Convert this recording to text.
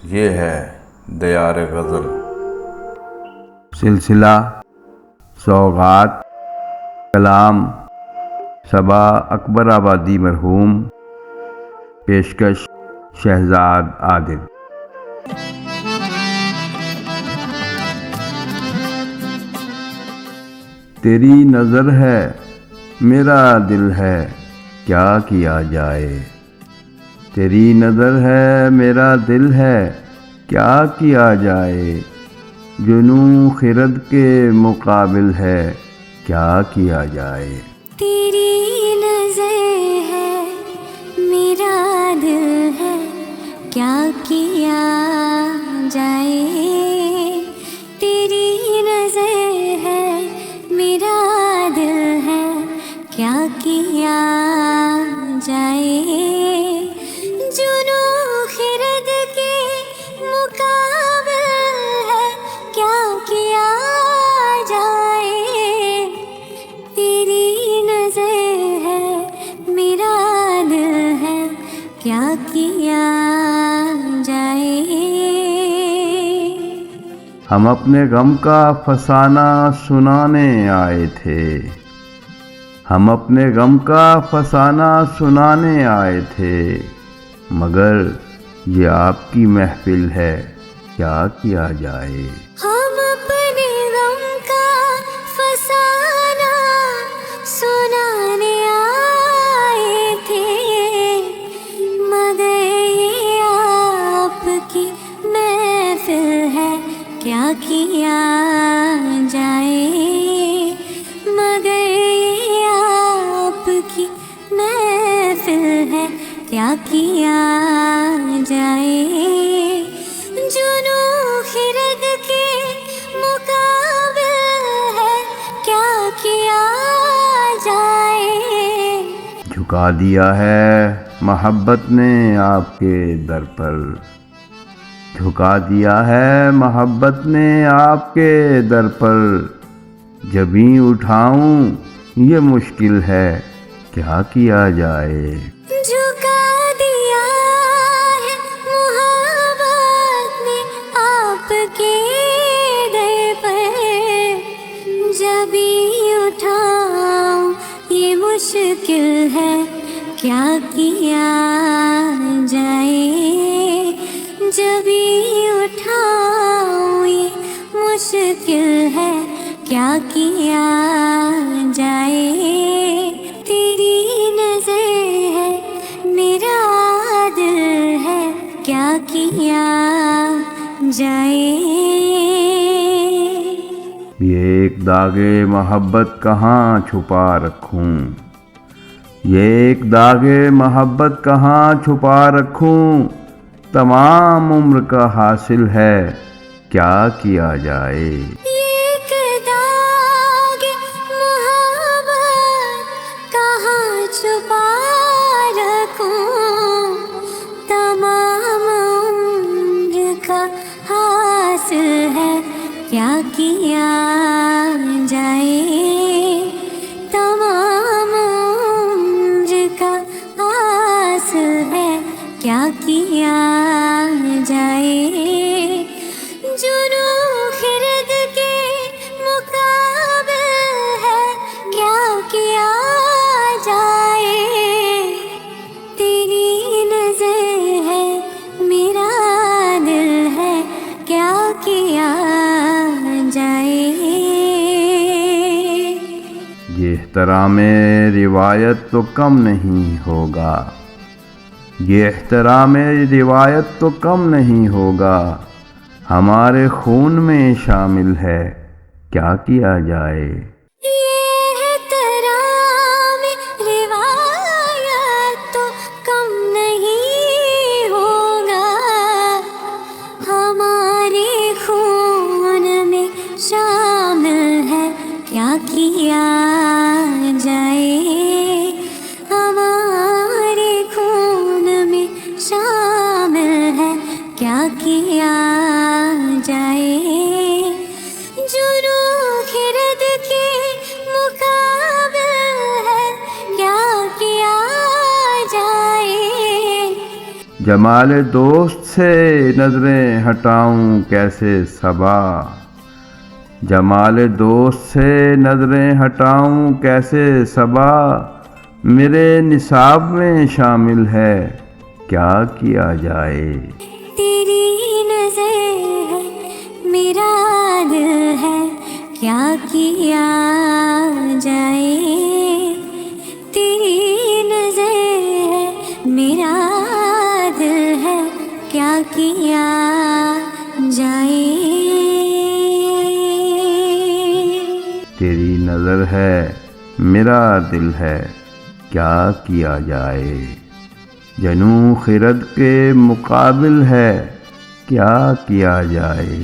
یہ ہے دیار غزل، سلسلہ سوغات کلام صبا اکبر آبادی مرحوم، پیشکش شہزاد عادل۔ تیری نظر ہے میرا دل ہے کیا کیا جائے، تیری نظر ہے میرا دل ہے کیا کیا جائے، جنوں خرد کے مقابل ہے کیا کیا جائے۔ تیری نظر ہے میرا دل ہے کیا کیا جائے، تیری نظر ہے میرا دل ہے کیا کیا جائے، جنوں خرد کے مقابل ہے کیا کیا جائے، تیری نظر ہے میرا دل ہے کیا کیا جائے۔ ہم اپنے غم کا فسانہ سنانے آئے تھے، ہم اپنے غم کا فسانہ سنانے آئے تھے، مگر یہ آپ کی محفل ہے کیا کیا جائے۔ ہم اپنے غم کا فسانہ سنانے آئے تھے، مگر یہ آپ کی محفل ہے کیا کیا جائے، مگر یہ آپ کی محفل ہے کیا کیا جائے، جنوں خرد کے مقابل ہے کیا کیا جائے۔ جھکا دیا ہے محبت نے آپ کے در پر، جھکا دیا ہے محبت نے آپ کے در پر، جبیں اٹھاؤں یہ مشکل ہے کیا کیا جائے۔ جھکا دیا ہے محبت نے آپ کے در پر، جبیں اٹھاؤں یہ مشکل ہے کیا کیا جائے، جبیں اٹھاؤں یہ مشکل ہے کیا کیا جائے، تیری نظر ہے میرا دل ہے کیا کیا جائے۔ یہ ایک داغ محبت کہاں چھپا رکھوں، یہ ایک داغ محبت کہاں چھپا رکھوں، تمام عمر کا حاصل ہے کیا کیا جائے۔ ایک داغ محبت کہاں چھپا رکھوں، تمام عمر کا حاصل ہے کیا کیا جائے، تمام عمر کا حاصل ہے کیا کیا جائے، جنوں خرد کے مقابل ہے کیا کیا جائے، تیری نظر ہے میرا دل ہے کیا کیا جائے۔ یہ احترام روایت تو کم نہیں ہوگا، یہ احترام روایت تو کم نہیں ہوگا، ہمارے خون میں شامل ہے کیا کیا جائے۔ یہ احترام روایت تو کم نہیں ہوگا، ہمارے خون میں شامل ہے کیا کیا جائے، ہمارے خون میں شامل ہے کیا کیا جائے، جنوں خرد کے مقابل ہے کیا کیا جائے۔ جمال دوست سے نظریں ہٹاؤں کیسے صبا، جمال دوست سے نظریں ہٹاؤں کیسے صبا، میرے نصاب میں شامل ہے کیا کیا جائے۔ تیری نظر ہے میرا دل ہے کیا کیا جائے، تیری نظر ہے میرا دل ہے کیا کیا جائے۔ تیری نظر ہے میرا دل ہے کیا کیا جائے، جنوں خرد کے مقابل ہے کیا کیا جائے۔